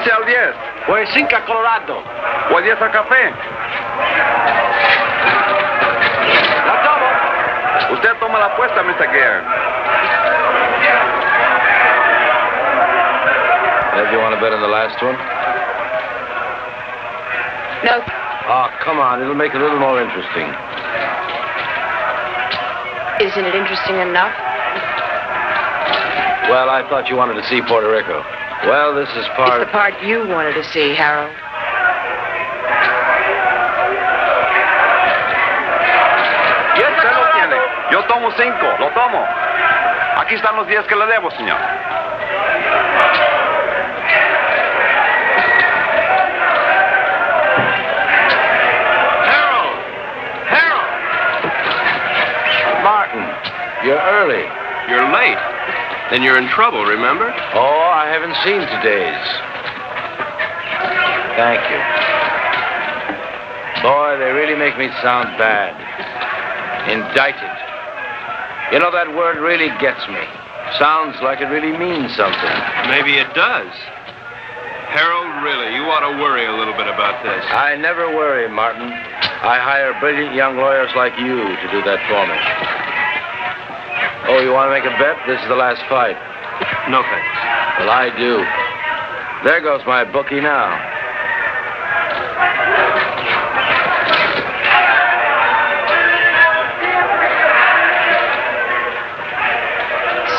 15 al 10. Pues 5 a Colorado. O 10 al café. La tomo. Usted toma la apuesta, Mr. Gare. Ed, you want to bet on the last one? No. Oh, come on. It'll make it a little more interesting. Isn't it interesting enough? Well, I thought you wanted to see Puerto Rico. Well, this is It's part... the part you wanted to see, Harold. Usted lo tiene. Yo tomo 5. Lo tomo. Aquí están los 10 que le debo, señor. Martin, you're early. You're late. Then you're in trouble, remember? Oh, I haven't seen today's. Thank you. Boy, they really make me sound bad. Indicted. You know, that word really gets me. Sounds like it really means something. Maybe it does. Harold, really, you ought to worry a little bit about this. I never worry, Martin. I hire brilliant young lawyers like you to do that for me. Oh, you want to make a bet? This is the last fight. No thanks. Well, I do. There goes my bookie now.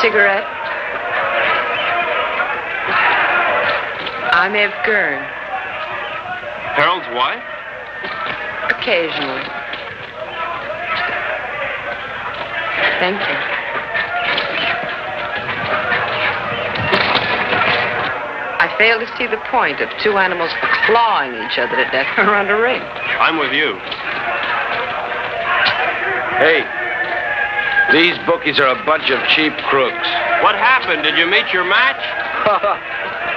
Cigarette? I'm Ev Gurn. Harold's wife? Occasionally. Thank you. I fail to see the point of two animals clawing each other to death around a ring. I'm with you. Hey, these bookies are a bunch of cheap crooks. What happened? Did you meet your match?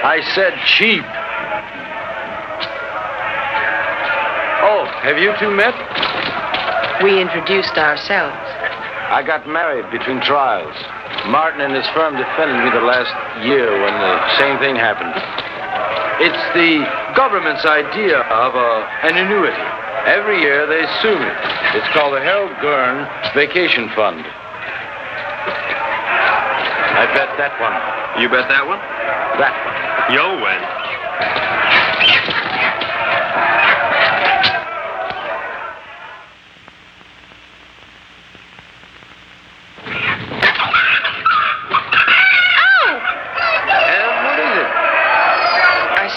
I said cheap. Oh, have you two met? We introduced ourselves. I got married between trials. Martin and his firm defended me the last year when the same thing happened. It's the government's idea of an annuity. Every year they sue me. It's called the Harold Gurn Vacation Fund. I bet that one. You bet that one? That one. You'll win.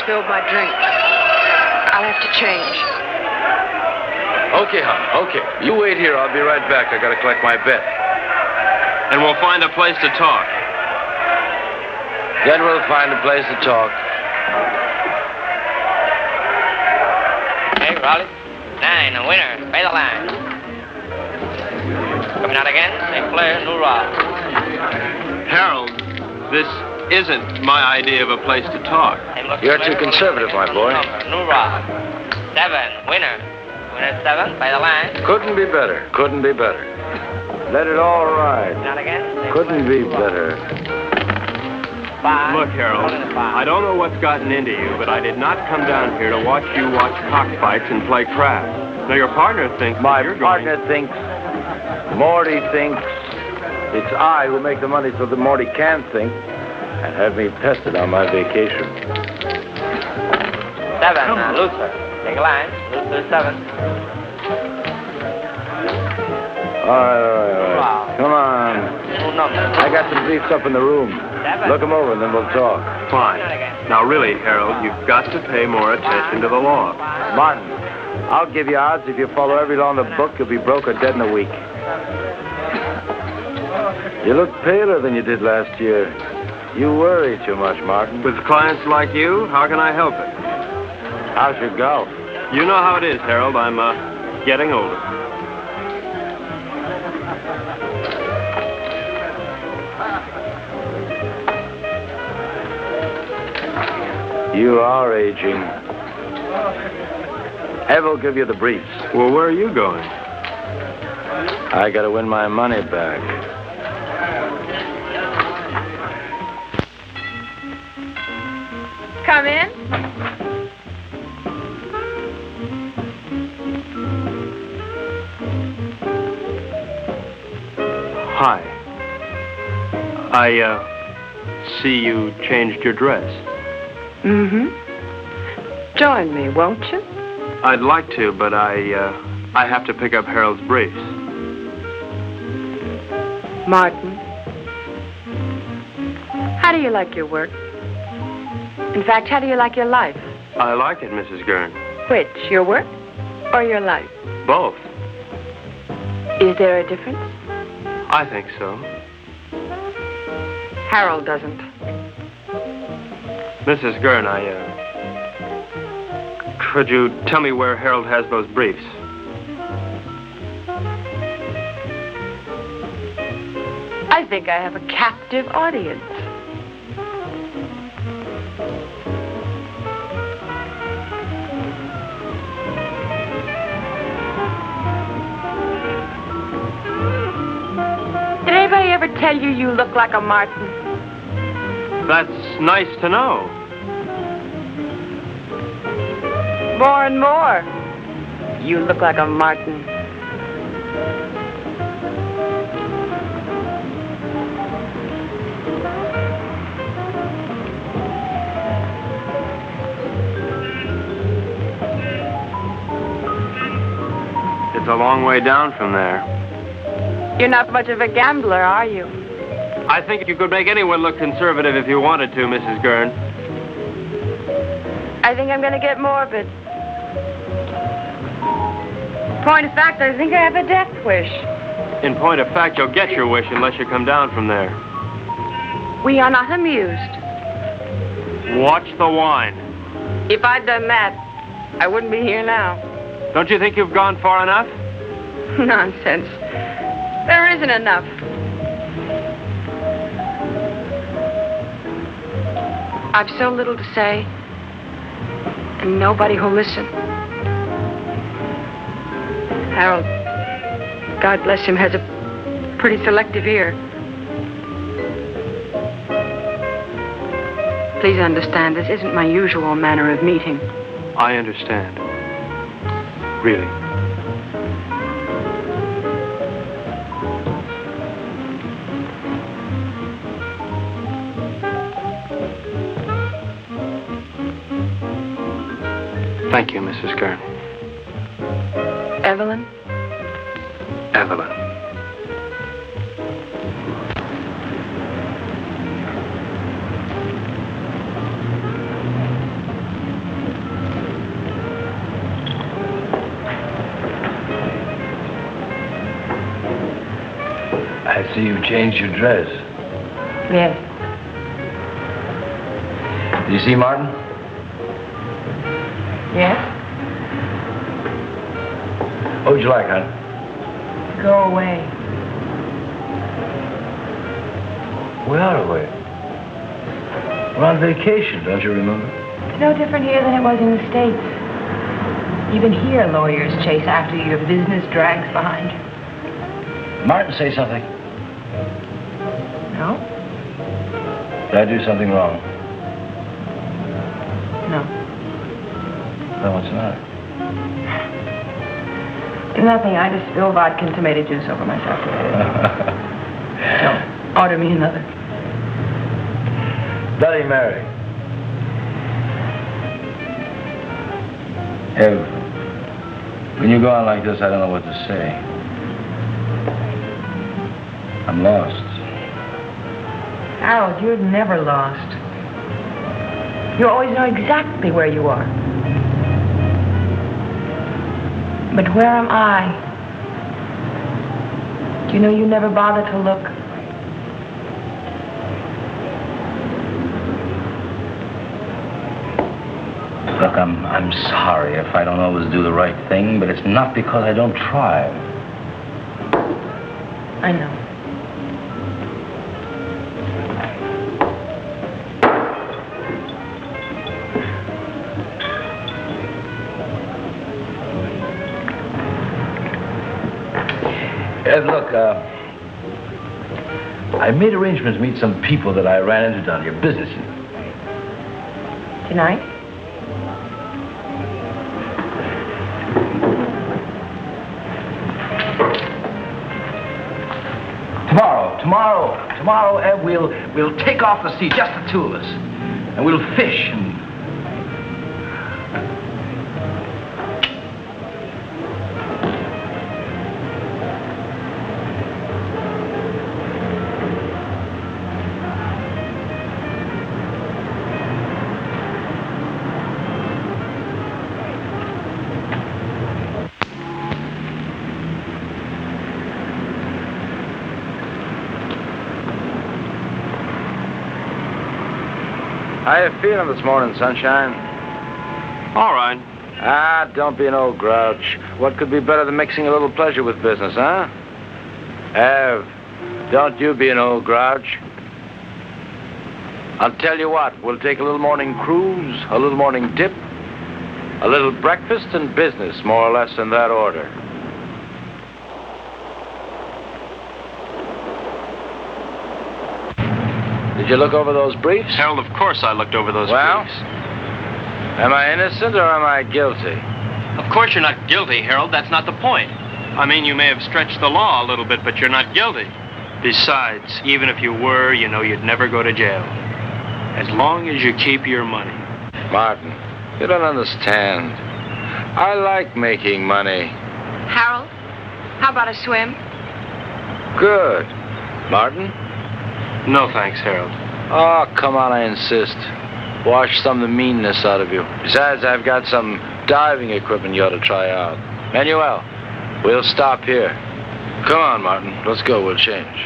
Spilled my drink. I'll have to change. Okay, hon. Okay. You wait here. I'll be right back. I gotta collect my bet. And we'll find a place to talk. Then we'll find a place to talk. Hey, Raleigh. 9, a winner. Pay the line. Coming out again. St. Clair, New Rock. Harold, this isn't my idea of a place to talk. You're too conservative, my boy. New Rock. 7, winner. Winner 7, by the line. Couldn't be better. Couldn't be better. Let it all ride. Not again. Couldn't be better. 5. Look, Harold, I don't know what's gotten into you, but I did not come down here to watch you watch cockfights and play craps. Now, your partner thinks My you're partner thinks, Morty thinks, it's I who make the money so that Morty can think and have me pestered on my vacation. 7, Luther. Take a line. Luther 7. All right. Come on. New number. I got some briefs up in the room. Look them over and then we'll talk. Fine. Now, really, Harold, you've got to pay more attention to the law. Martin, I'll give you odds. If you follow every law in the book, you'll be broke or dead in a week. You look paler than you did last year. You worry too much, Martin. With clients like you, how can I help it? How's your golf? You know how it is, Harold. I'm getting older. You are aging. Ev will give you the briefs. Well, where are you going? I gotta win my money back. Come in. Hi. I see you changed your dress. Mm-hmm. Join me, won't you? I'd like to, but I have to pick up Harold's briefs. Martin, how do you like your work? In fact, how do you like your life? I like it, Mrs. Gurn. Which, your work or your life? Both. Is there a difference? I think so. Harold doesn't. Mrs. Gurn, could you tell me where Harold has those briefs? I think I have a captive audience. Did anybody ever tell you you look like a Martin? That's nice to know. More and more. You look like a Martin. It's a long way down from there. You're not much of a gambler, are you? I think you could make anyone look conservative if you wanted to, Mrs. Gurn. I think I'm going to get morbid. Point of fact, I think I have a death wish. In point of fact, you'll get your wish unless you come down from there. We are not amused. Watch the wine. If I'd done that, I wouldn't be here now. Don't you think you've gone far enough? Nonsense. There isn't enough. I've so little to say, and nobody who'll listen. Harold, God bless him, has a pretty selective ear. Please understand, this isn't my usual manner of meeting. I understand. Really. Thank you, Mrs. Gurn. Evelyn? Evelyn. I see you've changed your dress. Yes. Do you see Martin? Yes? What would you like, hon? Go away. We are away. We're on vacation, don't you remember? It's no different here than it was in the States. Even here, lawyers chase after you. Your business drags behind you. Martin, say something. No? Did I do something wrong? No. Then what's the matter? Nothing. I just spilled vodka and tomato juice over myself. No. Order me another. Bloody Mary. Ev, when you go on like this, I don't know what to say. I'm lost. Harold, you're never lost. You always know exactly where you are. But where am I? Do you know you never bother to look? Look, I'm sorry if I don't always do the right thing, but it's not because I don't try. I know. Ed, look, I made arrangements to meet some people that I ran into down here, businesses. tonight? Tomorrow, Eb, we'll take off the sea, just the two of us. And we'll fish and... How you feeling this morning, sunshine? All right. Ah, don't be an old grouch. What could be better than mixing a little pleasure with business, huh? Ev, don't you be an old grouch. I'll tell you what, we'll take a little morning cruise, a little morning dip, a little breakfast and business, more or less in that order. Did you look over those briefs? Harold, of course I looked over those briefs. Am I innocent or am I guilty? Of course you're not guilty, Harold. That's not the point. I mean, you may have stretched the law a little bit, but you're not guilty. Besides, even if you were, you know you'd never go to jail. As long as you keep your money. Martin, you don't understand. I like making money. Harold, how about a swim? Good. Martin? No, thanks, Harold. Oh, come on, I insist. Wash some of the meanness out of you. Besides, I've got some diving equipment you ought to try out. Manuel, we'll stop here. Come on, Martin. Let's go. We'll change.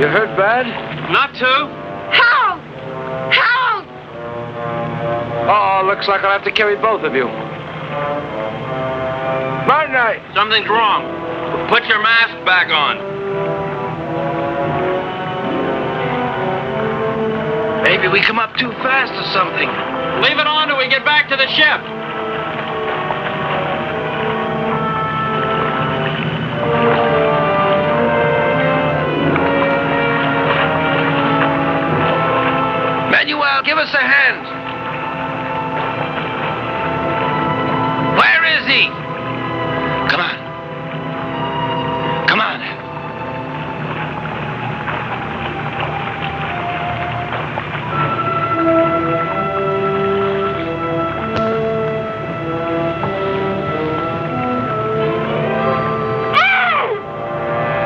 You hurt bad? Not to. Harold! Harold! Uh-oh, looks like I'll have to carry both of you. Night night. Something's wrong. Put your mask back on. Maybe we come up too fast or something. Leave it on till we get back to the ship. Manuel, give us a hand. Where is he? Come on. Come on.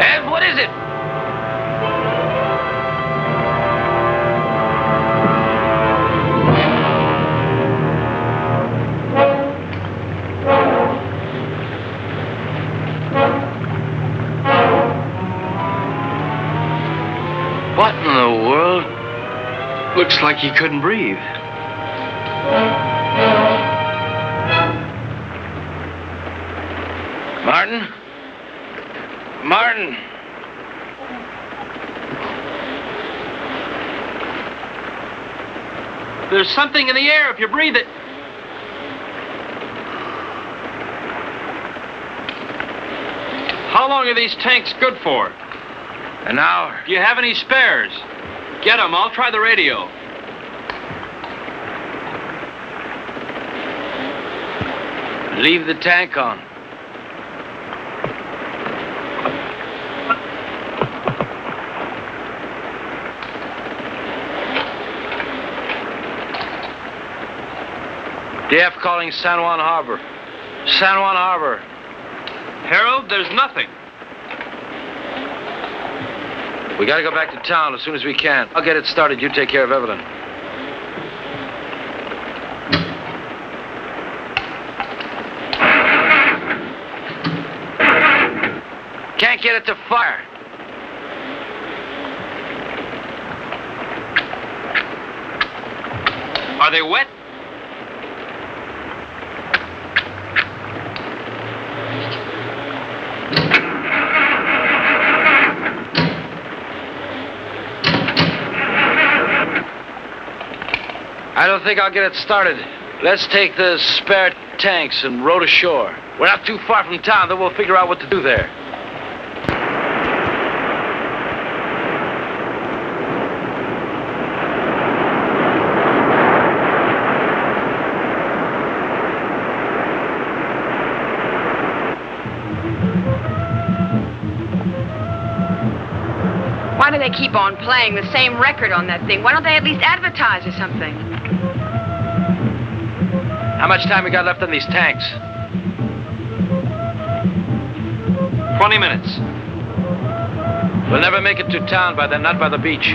Ev, what is it? What in the world? Looks like he couldn't breathe. Martin? Martin! There's something in the air if you breathe it. How long are these tanks good for? An hour. Do you have any spares? Get them. I'll try the radio. Leave the tank on. DF calling San Juan Harbor. San Juan Harbor. Harold, there's nothing. We gotta go back to town as soon as we can. I'll get it started. You take care of Evelyn. Can't get it to fire. Are they wet? I don't think I'll get it started. Let's take the spare tanks and row to shore. We're not too far from town, then we'll figure out what to do there. Why do they keep on playing the same record on that thing? Why don't they at least advertise or something? How much time we got left on these tanks? 20 minutes. We'll never make it to town by then, not by the beach.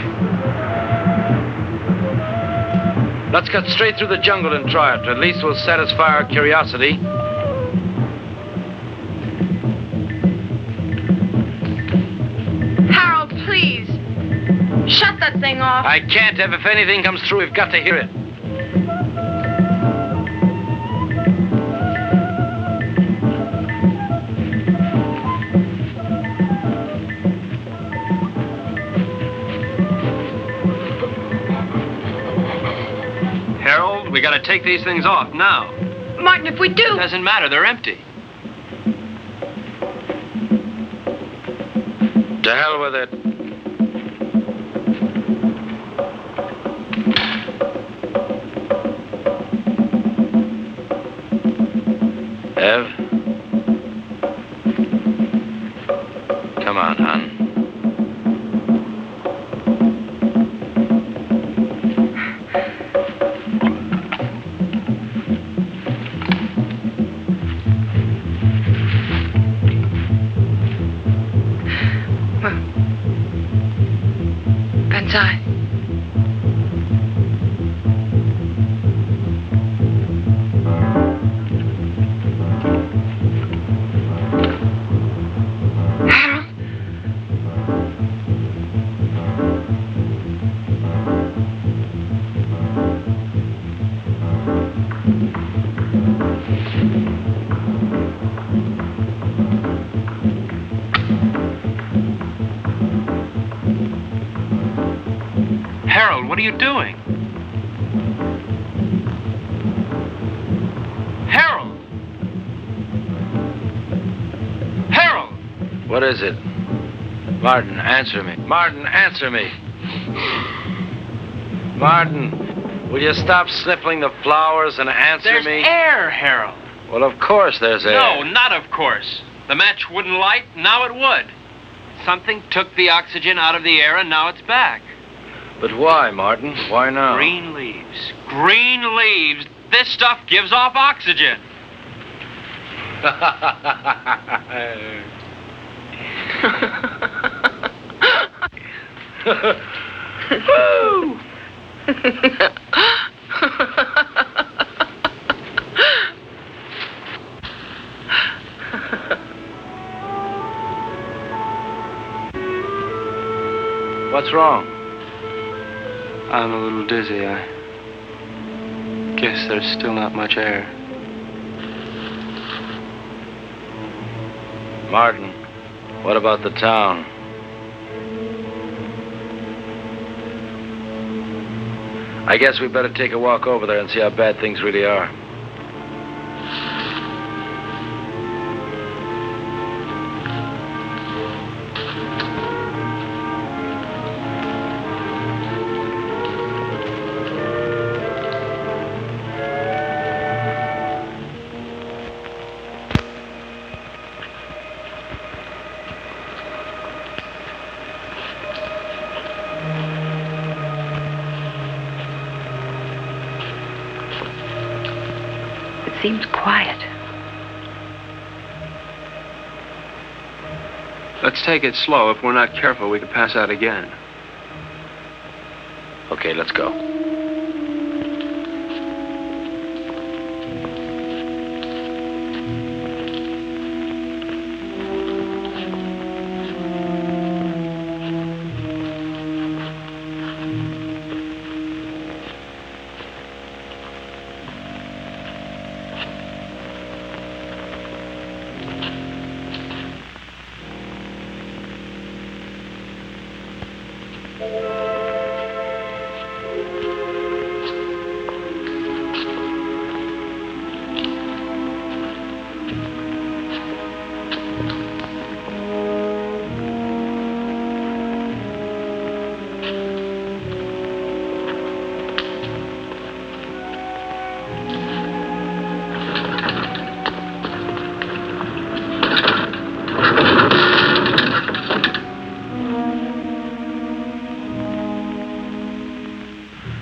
Let's cut straight through the jungle and try it. At least we'll satisfy our curiosity. Harold, please. Shut that thing off. I can't, Ev. If anything comes through, we've got to hear it. Harold, we gotta take these things off now. Martin, if we do... It doesn't matter, they're empty. To hell with it. Ev? Come on, hon. Betsy. Harold, what are you doing? Harold! Harold! What is it? Martin, answer me. Martin, answer me. Martin, will you stop sniffling the flowers and answer There's me? air, Harold. Well, of course there's air. No, not of course. The match wouldn't light, now it would. Something took the oxygen out of the air and now it's back. But why, Martin? Why now? Green leaves. Green leaves. This stuff gives off oxygen. Woo! What's wrong? I'm a little dizzy. I guess there's still not much air. Martin, what about the town? I guess we better take a walk over there and see how bad things really are. Seems quiet. Let's take it slow. If we're not careful, we could pass out again. Okay, let's go.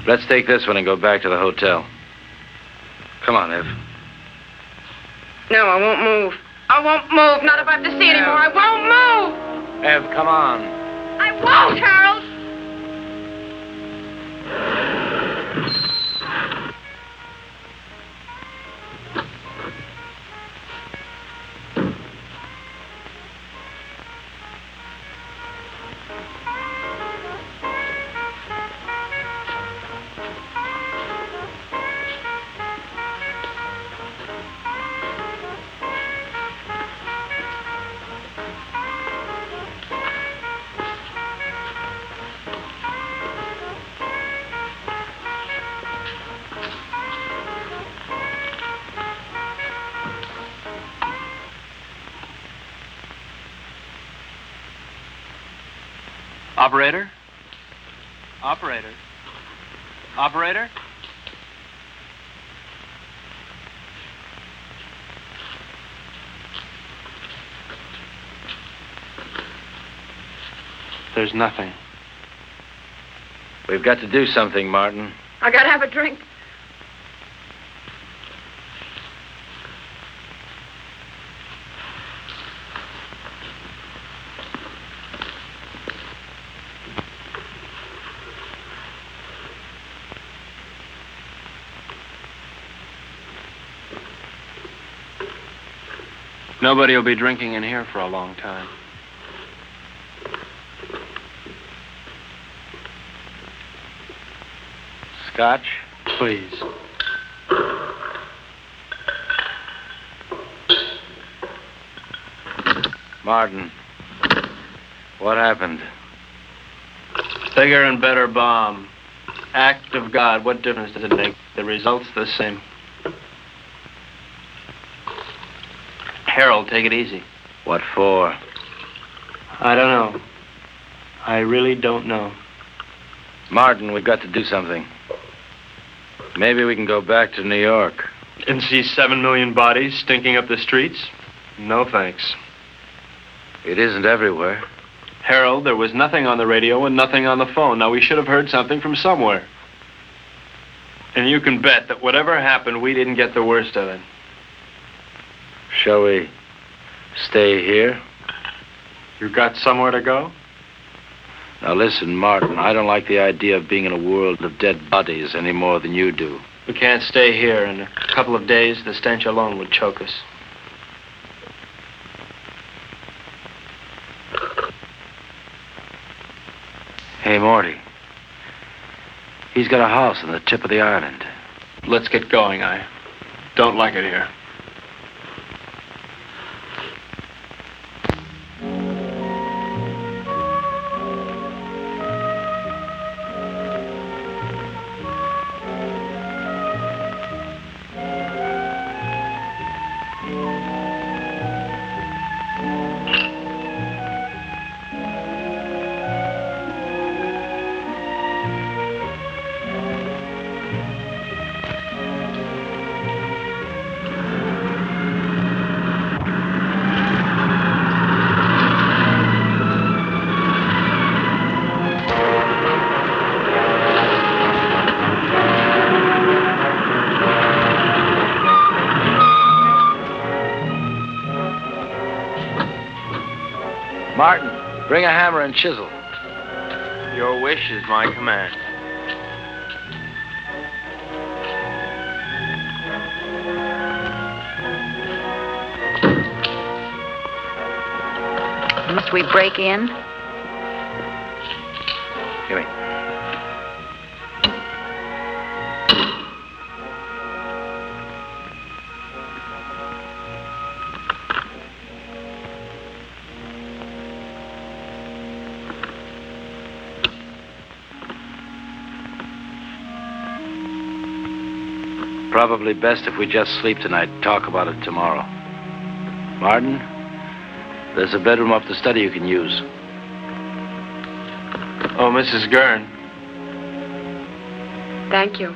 Let's take this one and go back to the hotel. Come on, Ev. No, I won't move. I won't move. Not if I have to see anymore. I won't move. Ev, come on. I won't, Harold. Operator? Operator? Operator? There's nothing. We've got to do something, Martin. I gotta have a drink. Nobody will be drinking in here for a long time. Scotch? Please. Martin, what happened? Bigger and better bomb. Act of God. What difference does it make? The result's the same. Harold, take it easy. What for? I don't know. I really don't know. Martin, we've got to do something. Maybe we can go back to New York. And see 7 million bodies stinking up the streets? No thanks. It isn't everywhere. Harold, there was nothing on the radio and nothing on the phone. Now, we should have heard something from somewhere. And you can bet that whatever happened, we didn't get the worst of it. Shall we stay here? You got somewhere to go? Now listen, Martin, I don't like the idea of being in a world of dead bodies any more than you do. We can't stay here. In a couple of days, the stench alone would choke us. Hey, Morty. He's got a house on the tip of the island. Let's get going. I don't like it here. Martin, bring a hammer and chisel. Your wish is my command. Must we break in? Give me. Probably best if we just sleep tonight and talk about it tomorrow. Martin, there's a bedroom up the study you can use. Oh, Mrs. Gurn. Thank you.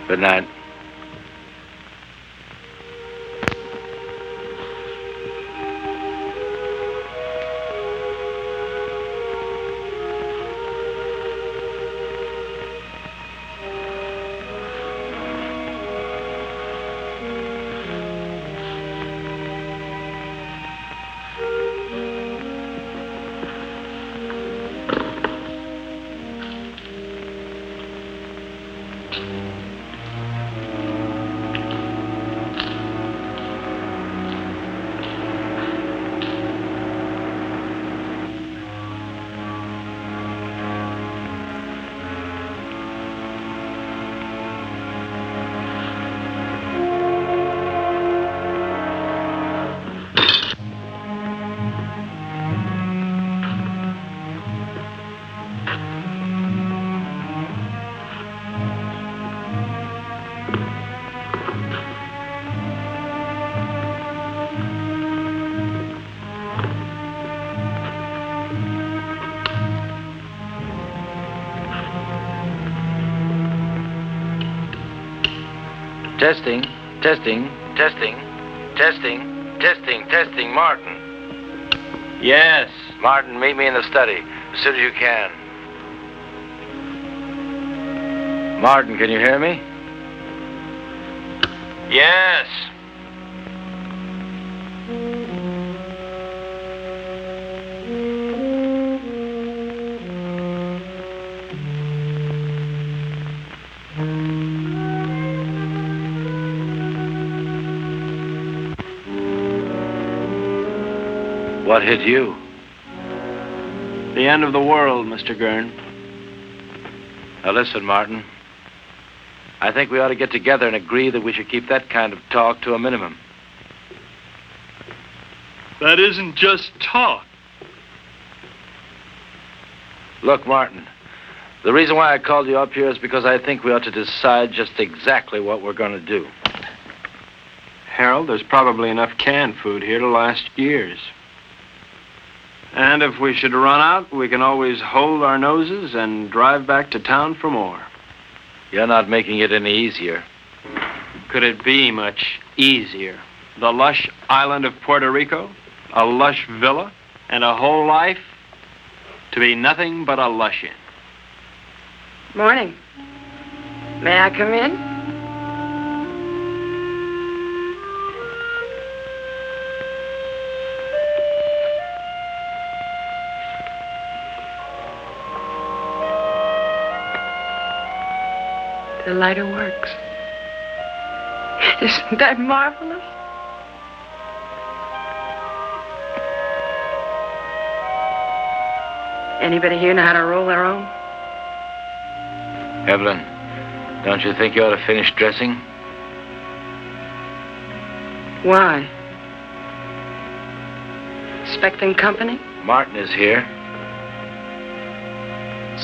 Good night. Testing, testing, testing, testing, testing, testing. Martin. Yes. Martin, meet me in the study as soon as you can. Martin, can you hear me? Yes. What hit you? The end of the world, Mr. Gurn. Now listen, Martin. I think we ought to get together and agree that we should keep that kind of talk to a minimum. That isn't just talk. Look, Martin, the reason why I called you up here is because I think we ought to decide just exactly what we're going to do. Harold, there's probably enough canned food here to last years. And if we should run out, we can always hold our noses and drive back to town for more. You're not making it any easier. Could it be much easier? The lush island of Puerto Rico, a lush villa, and a whole life to be nothing but a lush-in. Morning. May I come in? The lighter works. Isn't that marvelous? Anybody here know how to roll their own? Evelyn, don't you think you ought to finish dressing? Why? Expecting company? Martin is here.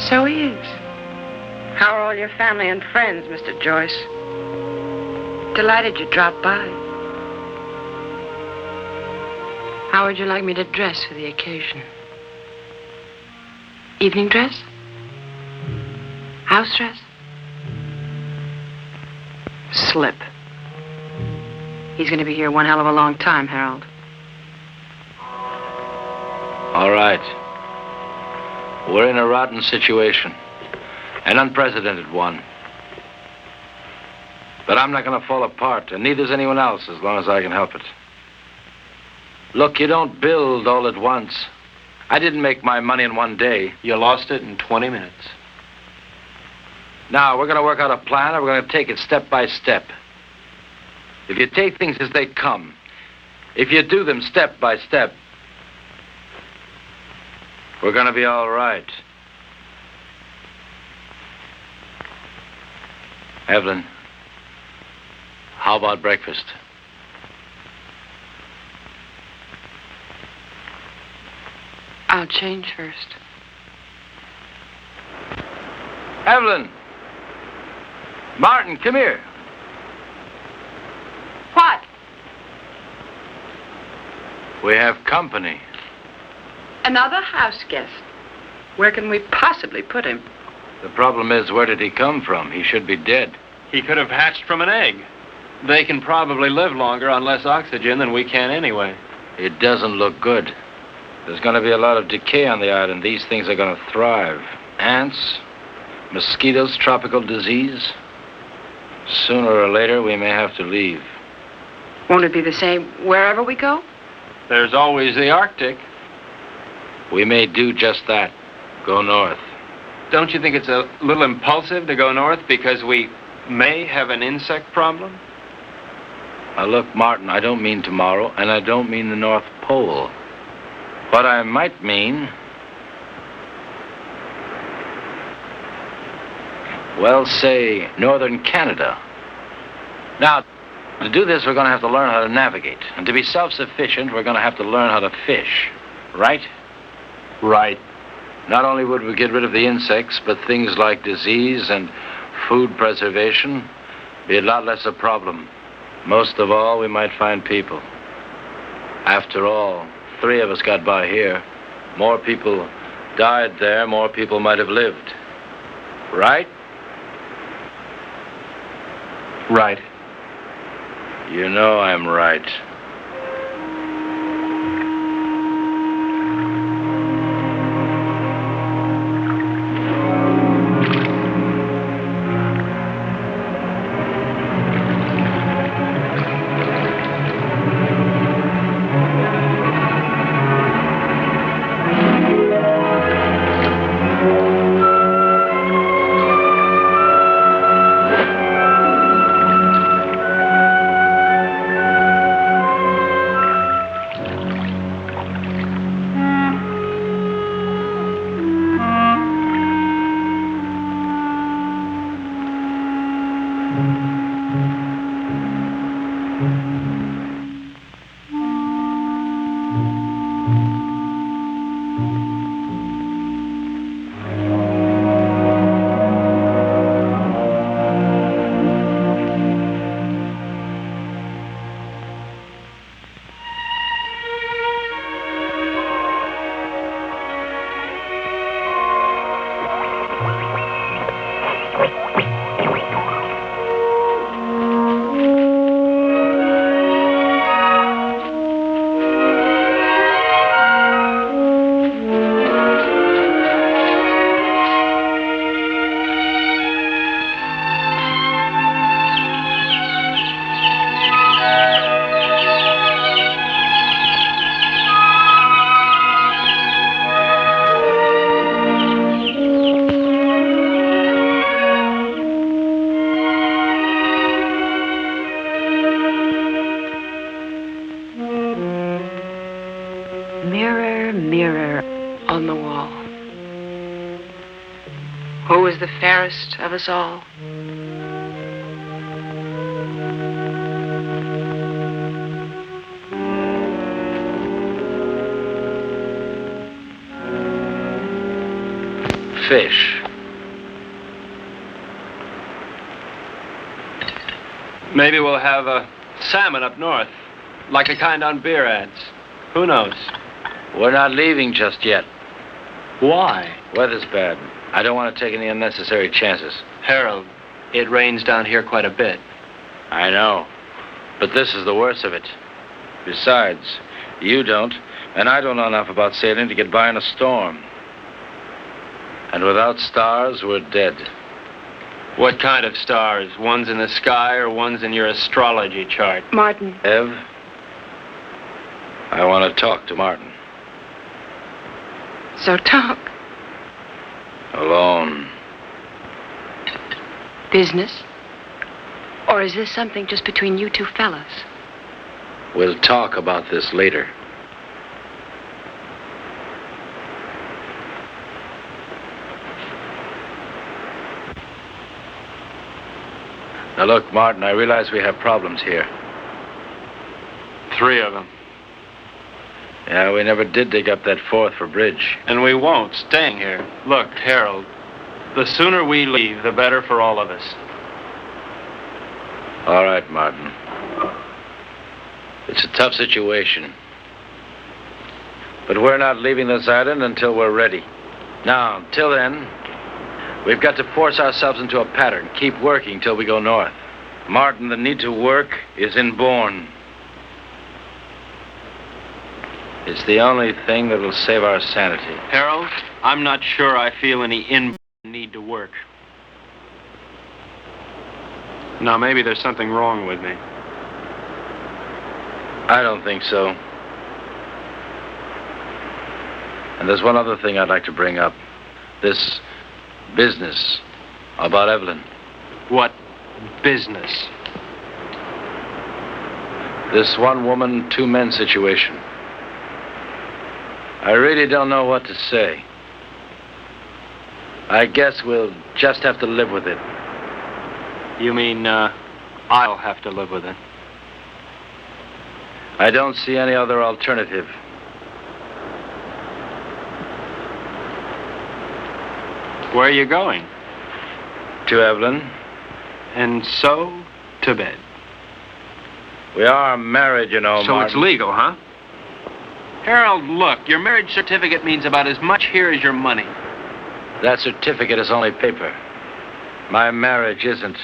So he is. How are all your family and friends, Mr. Joyce? Delighted you dropped by. How would you like me to dress for the occasion? Evening dress? House dress? Slip. He's going to be here one hell of a long time, Harold. All right. We're in a rotten situation. An unprecedented one. But I'm not going to fall apart, and neither's anyone else as long as I can help it. Look, you don't build all at once. I didn't make my money in one day. You lost it in 20 minutes. Now, we're going to work out a plan, and we're going to take it step by step. If you take things as they come, if you do them step by step, we're going to be all right. Evelyn, how about breakfast? I'll change first. Evelyn! Martin, come here. What? We have company. Another house guest. Where can we possibly put him? The problem is, where did he come from? He should be dead. He could have hatched from an egg. They can probably live longer on less oxygen than we can anyway. It doesn't look good. There's going to be a lot of decay on the island. These things are going to thrive. Ants, mosquitoes, tropical disease. Sooner or later, we may have to leave. Won't it be the same wherever we go? There's always the Arctic. We may do just that. Go north. Don't you think it's a little impulsive to go north because we may have an insect problem? Now, look, Martin, I don't mean tomorrow, and I don't mean the North Pole. What I might mean... well, say, northern Canada. Now, to do this, we're going to have to learn how to navigate. And to be self-sufficient, we're going to have to learn how to fish. Right? Right. Not only would we get rid of the insects, but things like disease and food preservation be a lot less a problem. Most of all, we might find people. After all, 3 of us got by here. More people died there, more people might have lived. Right? Right. You know I'm right. Who was the fairest of us all? Fish. Maybe we'll have a salmon up north, like the kind on beer ads. Who knows? We're not leaving just yet. Why? Weather's bad. I don't want to take any unnecessary chances. Harold, it rains down here quite a bit. I know. But this is the worst of it. Besides, you don't, and I don't know enough about sailing to get by in a storm. And without stars, we're dead. What kind of stars? Ones in the sky or ones in your astrology chart? Martin. Ev, I want to talk to Martin. So talk. Alone. Business? Or is this something just between you two fellas? We'll talk about this later. Now look, Martin, I realize we have problems here. 3 of them. Yeah, we never did dig up that 4th for bridge. And we won't, staying here. Look, Harold, the sooner we leave, the better for all of us. All right, Martin. It's a tough situation. But we're not leaving this island until we're ready. Now, until then, we've got to force ourselves into a pattern, keep working till we go north. Martin, the need to work is inborn. It's the only thing that will save our sanity. Harold, I'm not sure I feel any inborn need to work. Now, maybe there's something wrong with me. I don't think so. And there's one other thing I'd like to bring up. This business about Evelyn. What business? This 1 woman, 2 men situation. I really don't know what to say. I guess we'll just have to live with it. You mean, I'll have to live with it? I don't see any other alternative. Where are you going? To Evelyn. And so, to bed. We are married, you know, So Martin. it's legal, huh? Harold, look, your marriage certificate means about as much here as your money. That certificate is only paper. My marriage isn't.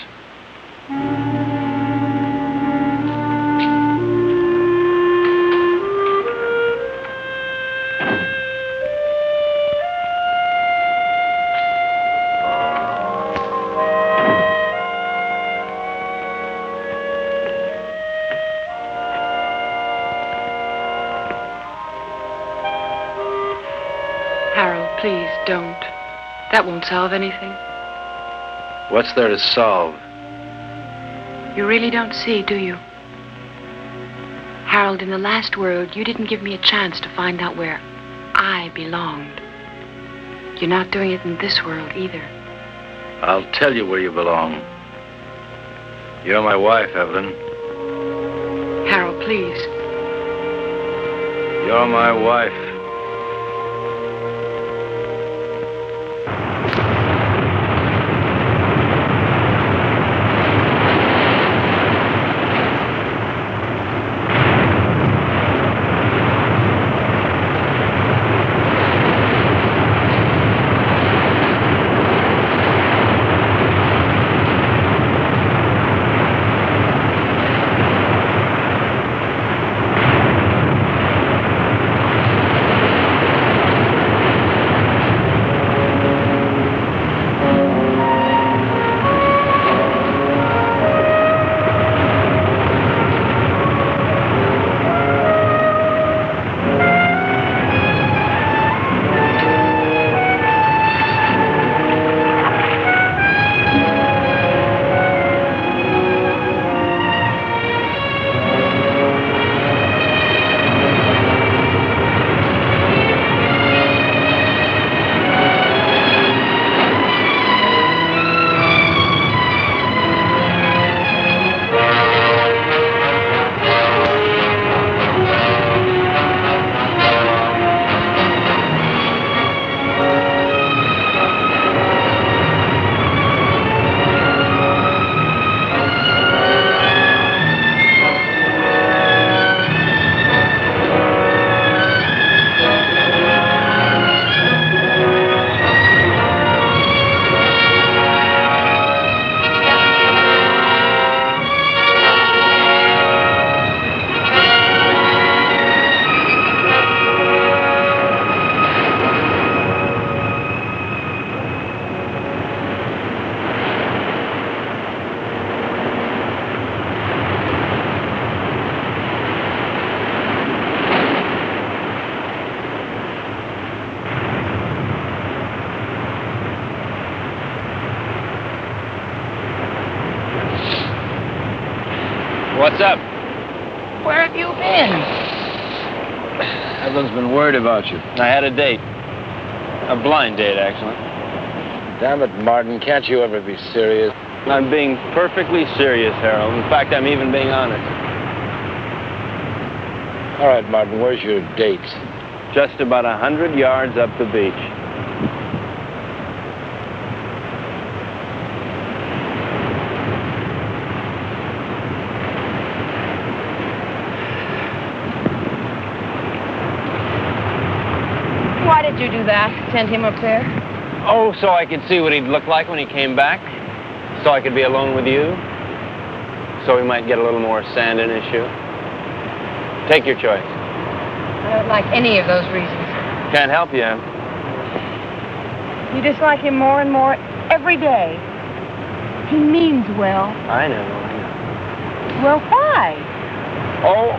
Please, don't. That won't solve anything. What's there to solve? You really don't see, do you? Harold, in the last world, you didn't give me a chance to find out where I belonged. You're not doing it in this world either. I'll tell you where you belong. You're my wife, Evelyn. Harold, please. You're my wife. What's up? Where have you been? Everyone's been worried about you. I had a date. A blind date, actually. Damn it, Martin, can't you ever be serious? I'm being perfectly serious, Harold. In fact, I'm even being honest. All right, Martin, where's your date? Just about 100 yards up the beach. Why did you do that? Send him up there? Oh, so I could see what he'd look like when he came back? So I could be alone with you? So we might get a little more sand in his shoe? Take your choice. I don't like any of those reasons. Can't help you. You dislike him more and more every day. He means well. I know. Well, why? Oh,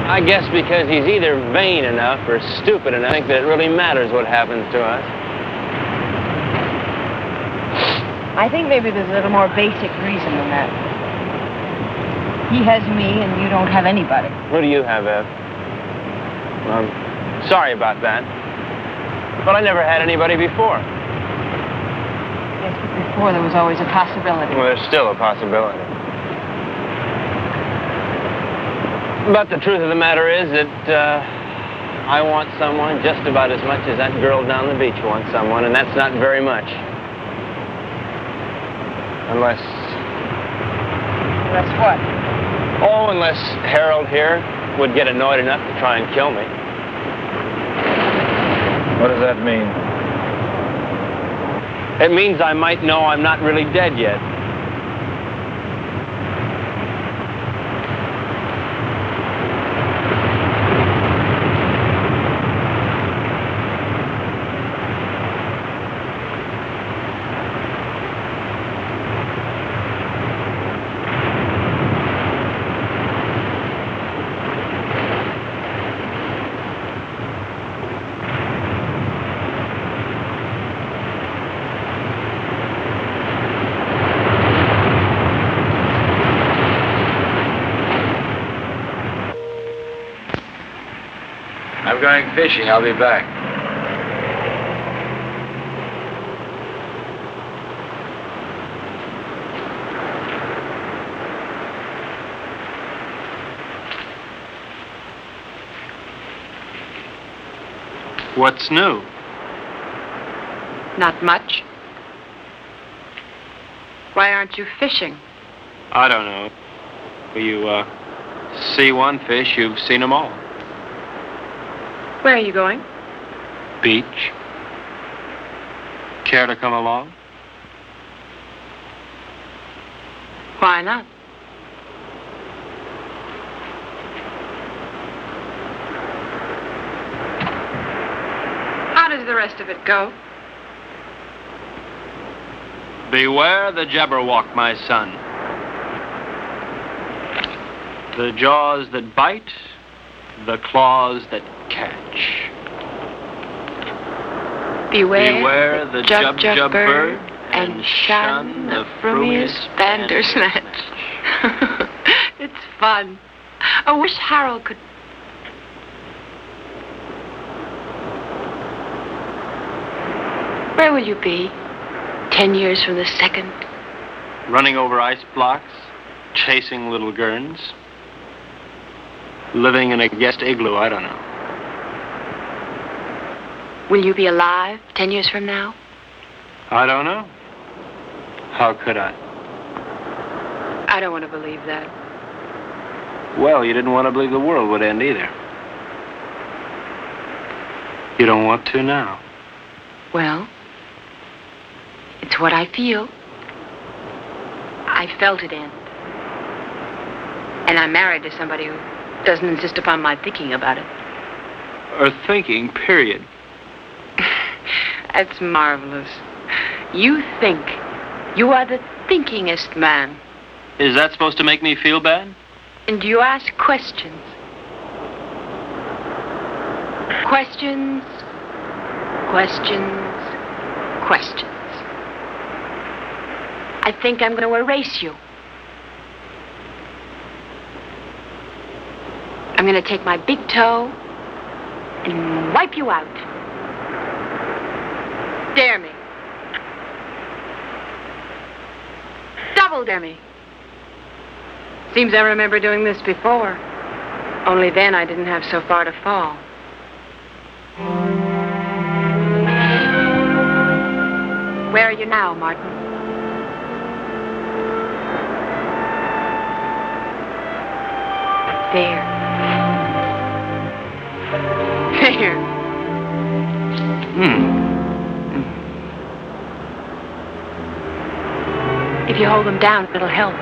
I guess because he's either vain enough or stupid enough to think that it really matters what happens to us. I think maybe there's a little more basic reason than that. He has me and you don't have anybody. Who do you have, Ev? I'm sorry about that. But I never had anybody before. Yes, but before there was always a possibility. Well, there's still a possibility. But the truth of the matter is that I want someone just about as much as that girl down the beach wants someone, and that's not very much. Unless... Unless what? Oh, unless Harold here would get annoyed enough to try and kill me. What does that mean? It means I might know I'm not really dead yet. I'm going fishing. I'll be back. What's new? Not much. Why aren't you fishing? I don't know. You, see one fish, you've seen them all. Where are you going? Beach. Care to come along? Why not? How does the rest of it go? Beware the Jabberwock, my son. The jaws that bite, the claws that catch. Beware the jub jub bird, bird, and shun the frumious bandersnatch. It's fun. I wish Harold could... Where will you be 10 years from the second? Running over ice blocks, chasing little gurns, living in a guest igloo, I don't know. Will you be alive 10 years from now? I don't know. How could I? I don't want to believe that. Well, you didn't want to believe the world would end either. You don't want to now. Well, it's what I feel. I felt it end. And I'm married to somebody who doesn't insist upon my thinking about it. Or thinking, period. That's marvelous. You think. You are the thinkingest man. Is that supposed to make me feel bad? And you ask questions. Questions. Questions. Questions. I think I'm going to erase you. I'm going to take my big toe and wipe you out. Dare me. Double dare me. Seems I remember doing this before. Only then I didn't have so far to fall. Where are you now, Martin? There. There. If you hold them down, it'll help.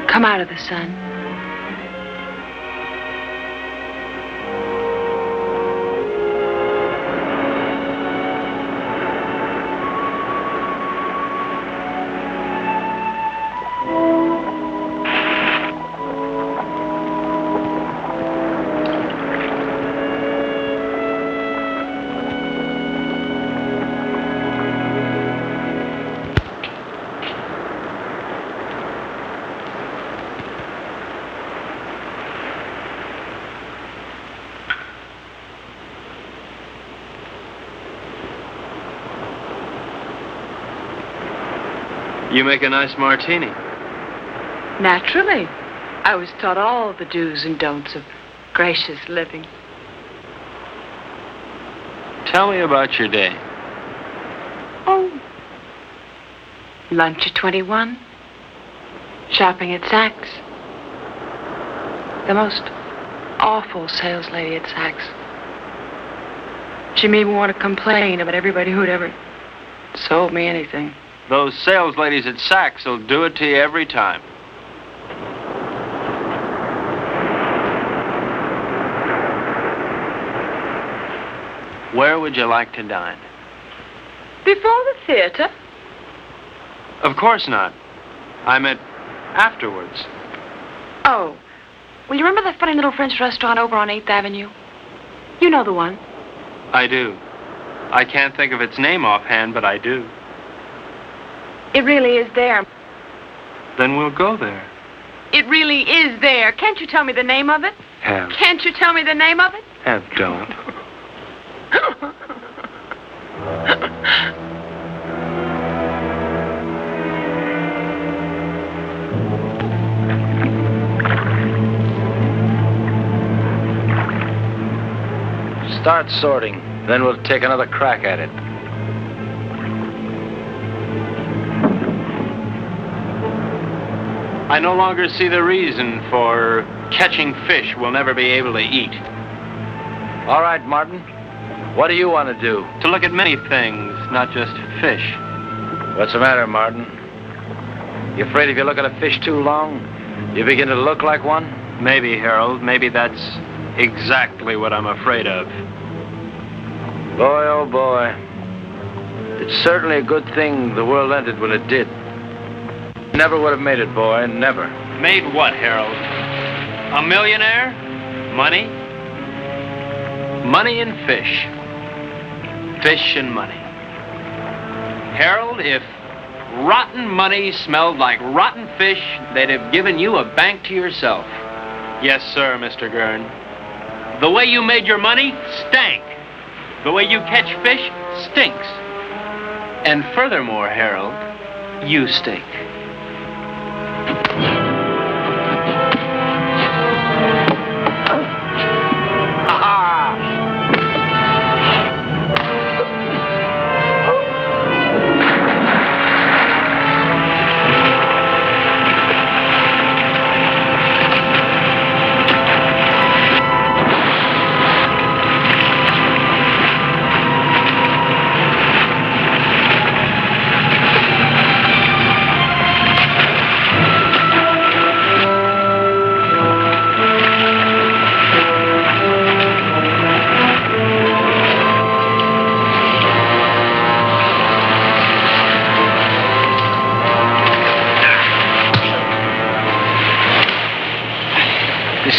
Come out of the sun. You make a nice martini. Naturally. I was taught all the do's and don'ts of gracious living. Tell me about your day. Oh. Lunch at 21. Shopping at Saks. The most awful sales lady at Saks. She made me want to complain about everybody who'd ever sold me anything. Those sales ladies at Saks will do it to you every time. Where would you like to dine? Before the theater? Of course not. I meant afterwards. Oh. Well, you remember that funny little French restaurant over on 8th Avenue? You know the one. I do. I can't think of its name offhand, but I do. It really is there. Then we'll go there. It really is there. Can't you tell me the name of it? Have. Can't you tell me the name of it? Have, don't. Start sorting, then we'll take another crack at it. I no longer see the reason for catching fish we'll never be able to eat. All right, Martin. What do you want to do? To look at many things, not just fish. What's the matter, Martin? You afraid if you look at a fish too long, you begin to look like one? Maybe, Harold. Maybe that's exactly what I'm afraid of. Boy, oh boy. It's certainly a good thing the world ended when it did. Never would have made it, boy. Never. Made what, Harold? A millionaire? Money? Money and fish. Fish and money. Harold, if rotten money smelled like rotten fish, they'd have given you a bank to yourself. Yes, sir, Mr. Gurn. The way you made your money stank. The way you catch fish stinks. And furthermore, Harold, you stink.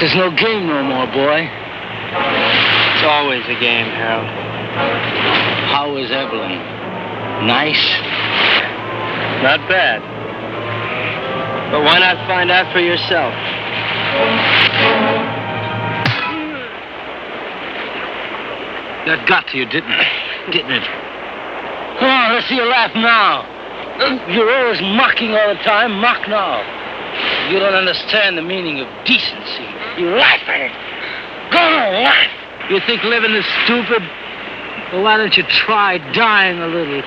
This is no game no more, boy. It's always a game, Harold. How is Evelyn? Nice? Not bad. But why not find out for yourself? That got to you, didn't it? Didn't it? Come on, let's see you laugh now. You're always mocking all the time. Mock now. You don't understand the meaning of decency. You laugh at it. Go on, laugh. You think living is stupid? Well, why don't you try dying a little?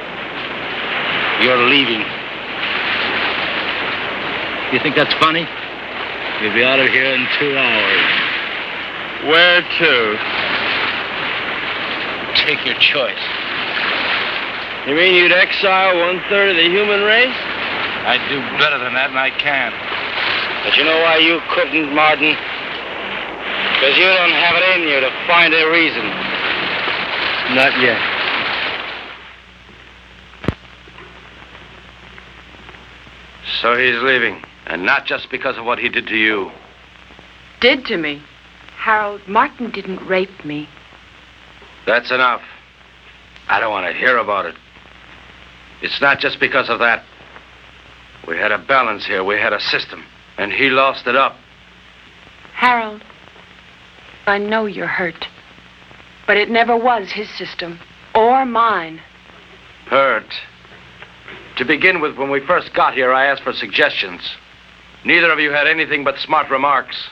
You're leaving. You think that's funny? You'll be out of here in 2 hours. Where to? Take your choice. You mean you'd exile 1/3 of the human race? I'd do better than that, and I can. But you know why you couldn't, Martin? Because you don't have it in you to find a reason. Not yet. So he's leaving, and not just because of what he did to you. Did to me. Harold, Martin didn't rape me. That's enough. I don't want to hear about it. It's not just because of that. We had a balance here. We had a system. And he lost it up. Harold, I know you're hurt. But it never was his system. Or mine. Hurt. To begin with, when we first got here, I asked for suggestions. Neither of you had anything but smart remarks.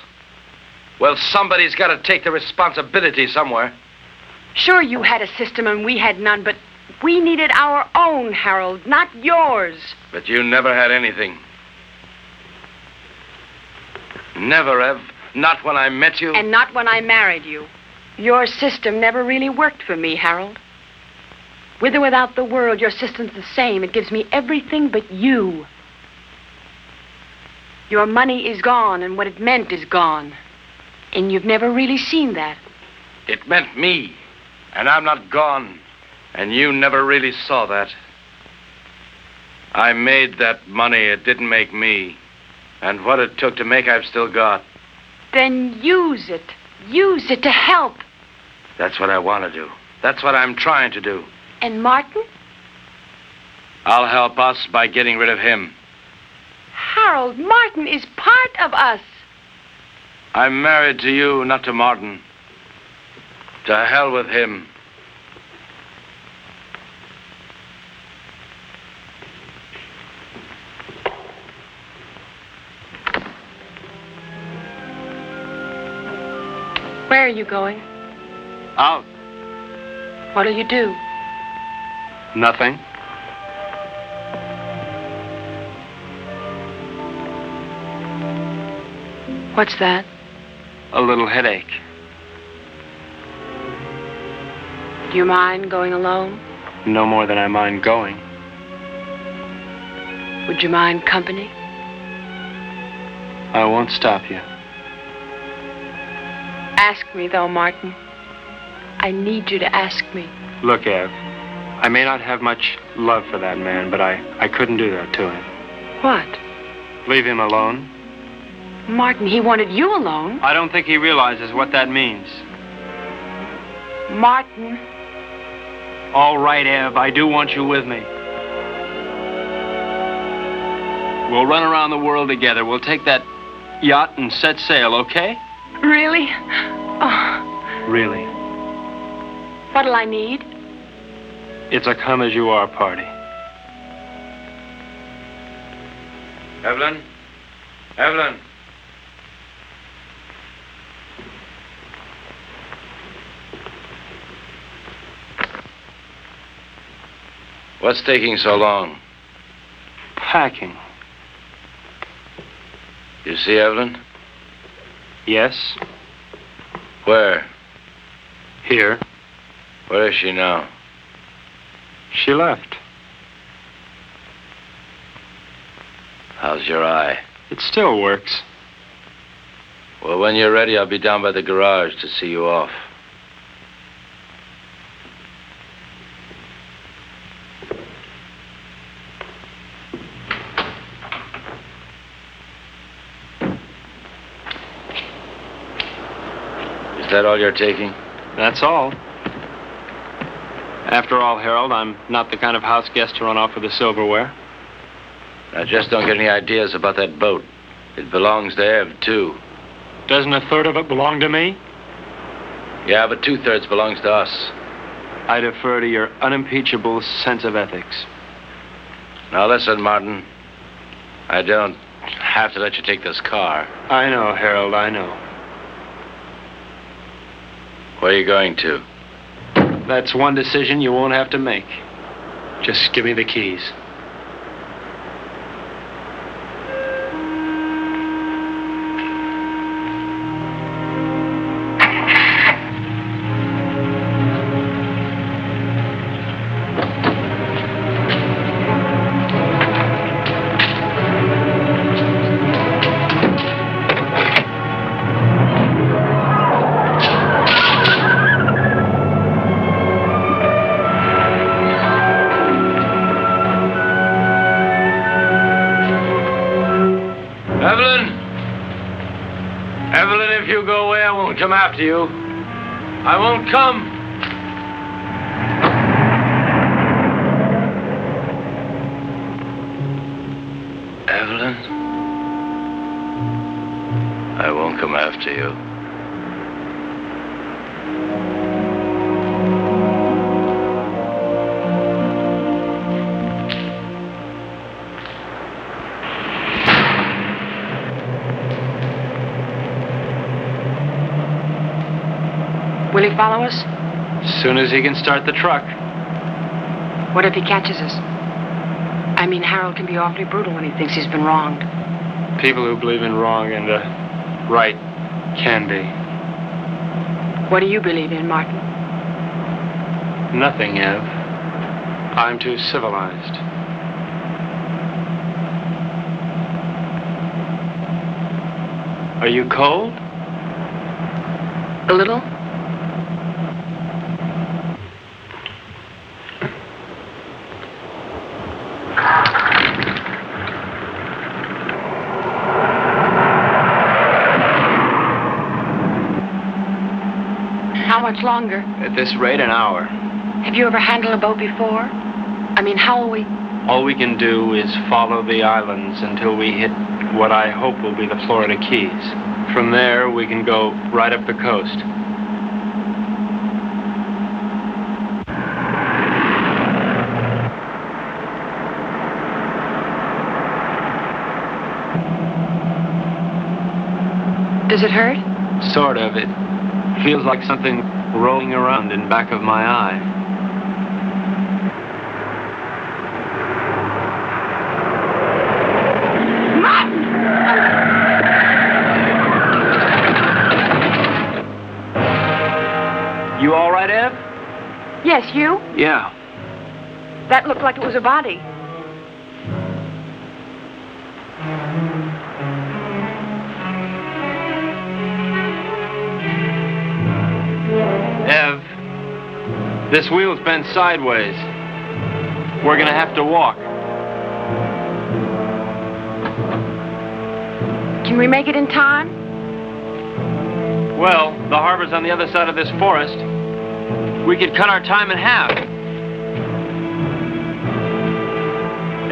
Well, somebody's got to take the responsibility somewhere. Sure, you had a system and we had none, but we needed our own, Harold, not yours. But you never had anything. Never, Ev. Not when I met you. And not when I married you. Your system never really worked for me, Harold. With or without the world, your system's the same. It gives me everything but you. Your money is gone, and what it meant is gone. And you've never really seen that. It meant me. And I'm not gone. And you never really saw that. I made that money. It didn't make me. And what it took to make, I've still got. Then use it. Use it to help. That's what I want to do. That's what I'm trying to do. And Martin? I'll help us by getting rid of him. Harold, Martin is part of us. I'm married to you, not to Martin. To hell with him. Where are you going? Out. What'll you do? Nothing. What's that? A little headache. Do you mind going alone? No more than I mind going. Would you mind company? I won't stop you. Ask me, though, Martin. I need you to ask me. Look, Ev, I may not have much love for that man, but I couldn't do that to him. What? Leave him alone? Martin, he wanted you alone. I don't think he realizes what that means. Martin. All right, Ev, I do want you with me. We'll run around the world together. We'll take that yacht and set sail, okay? Really? Oh. Really. What'll I need? It's a come-as-you-are party. Evelyn? Evelyn? What's taking so long? Packing. You see Evelyn? Yes. Where? Here. Where is she now? She left. How's your eye? It still works. Well, when you're ready, I'll be down by the garage to see you off. that all you're taking? That's all. After all, Harold, I'm not the kind of house guest to run off with the silverware. Now, just don't get any ideas about that boat. It belongs to Ev, too. Doesn't a third of it belong to me? Yeah, but 2/3 belongs to us. I defer to your unimpeachable sense of ethics. Now, listen, Martin. I don't have to let you take this car. I know, Harold, I know. Where are you going to? That's one decision you won't have to make. Just give me the keys. Come after you. I won't come. Evelyn, I won't come after you. Will he follow us? As soon as he can start the truck. What if he catches us? I mean, Harold can be awfully brutal when he thinks he's been wronged. People who believe in wrong and right can be. What do you believe in, Martin? Nothing, Ev. I'm too civilized. Are you cold? A little. How much longer? At this rate, an hour. Have you ever handled a boat before? I mean, how will we... All we can do is follow the islands until we hit what I hope will be the Florida Keys. From there, we can go right up the coast. Does it hurt? Sort of. It feels like something rolling around in back of my eye. You all right, Ev? Yes, you? Yeah. That looked like it was a body. Ev, this wheel's bent sideways. We're gonna have to walk. Can we make it in time? Well, the harbor's on the other side of this forest. We could cut our time in half.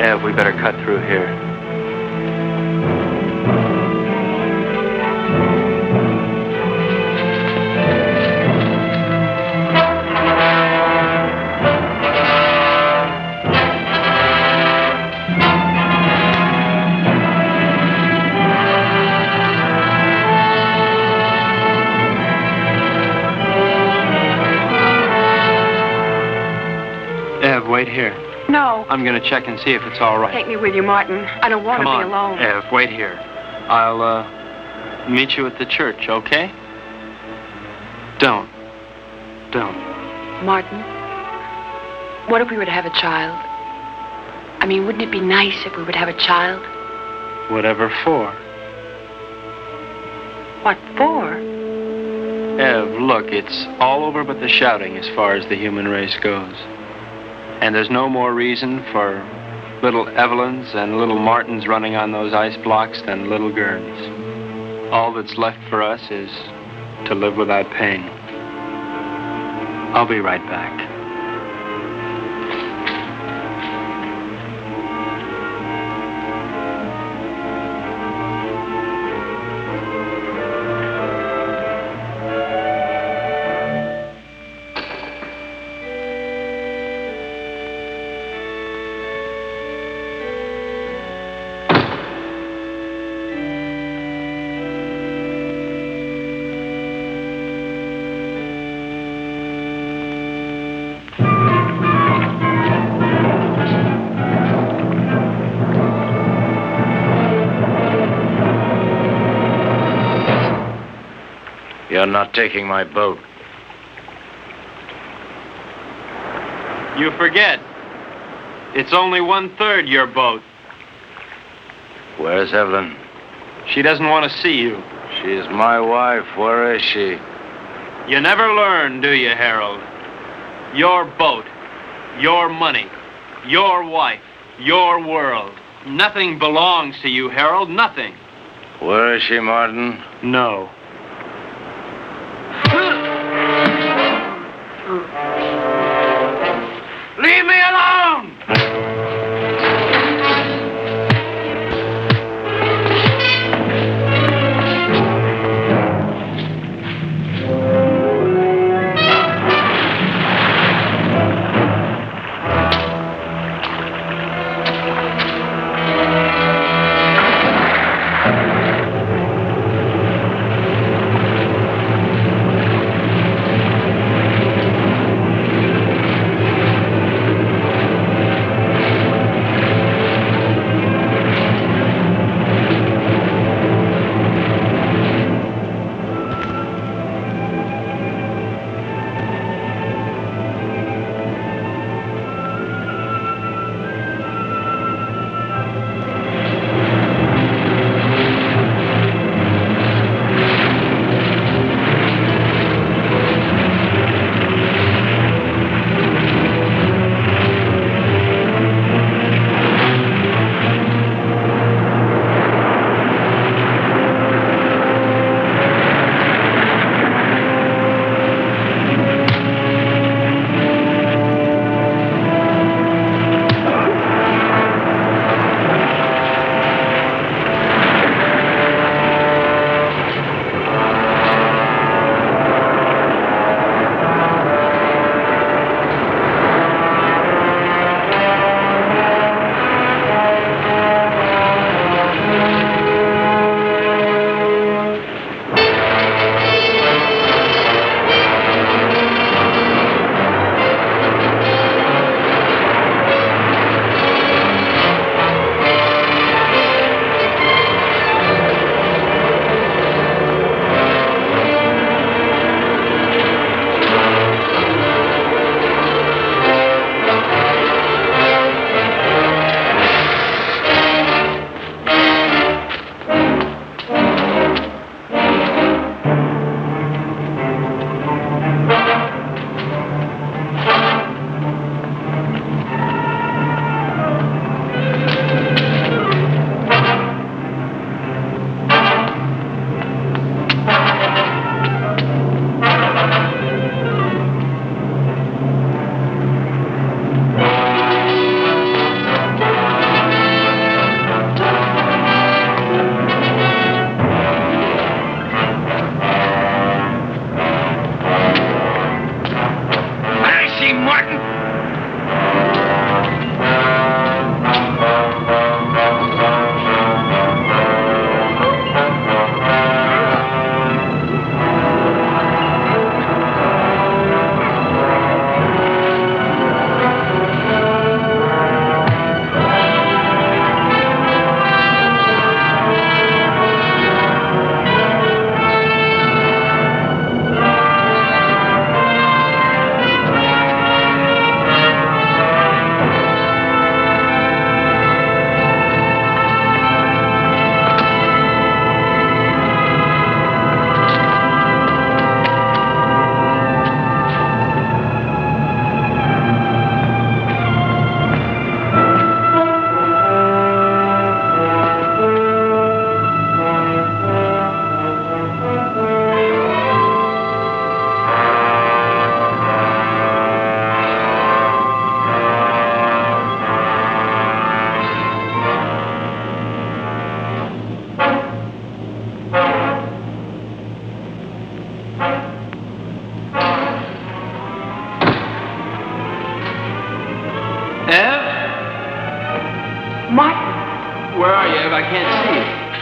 Ev, we better cut through here. Wait here. No. I'm gonna check and see if it's all right. Take me with you, Martin. I don't want to be alone. Ev, wait here. I'll, meet you at the church, okay? Don't. Martin, what if we were to have a child? I mean, wouldn't it be nice if we would have a child? Whatever for. What for? Ev, look, it's all over but the shouting as far as the human race goes. And there's no more reason for little Evelyns and little Martins running on those ice blocks than little Gurns. All that's left for us is to live without pain. I'll be right back. You're not taking my boat. You forget. It's only 1/3 your boat. Where's Evelyn? She doesn't want to see you. She's my wife. Where is she? You never learn, do you, Harold? Your boat, your money, your wife, your world. Nothing belongs to you, Harold, nothing. Where is she, Martin? No. Leave me alone!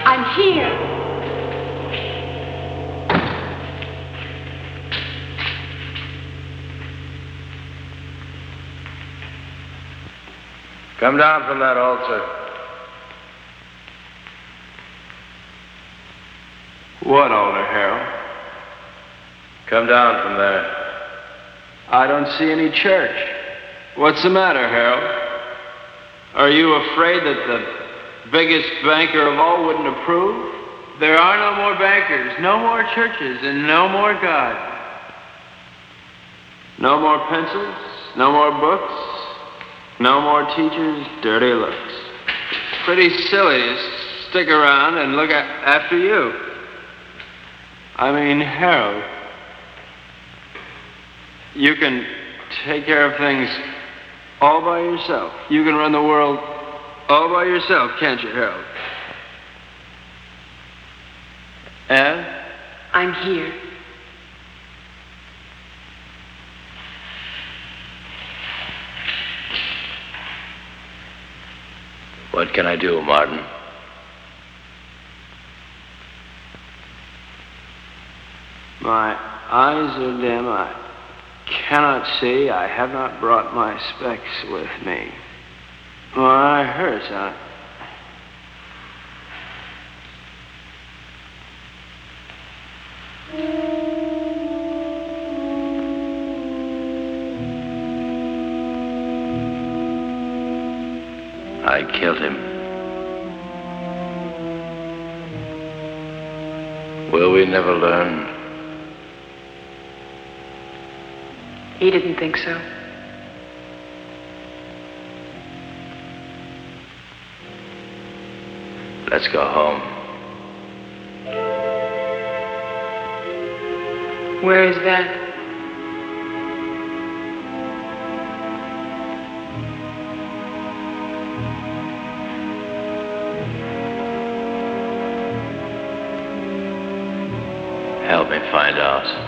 I'm here. Come down from that altar. What altar, Harold? Come down from there. I don't see any church. What's the matter, Harold? Are you afraid that the biggest banker of all wouldn't approve? There are no more bankers, no more churches, and no more God. No more pencils, no more books, no more teachers, dirty looks. Pretty silly to stick around and look after you. I mean, Harold, you can take care of things all by yourself. You can run the world all by yourself, can't you, Harold? And? I'm here. What can I do, Martin? My eyes are dim. I cannot see. I have not brought my specs with me. My eye hurts. I killed him. Will we never learn? He didn't think so. Let's go home. Where is that? Help me find out.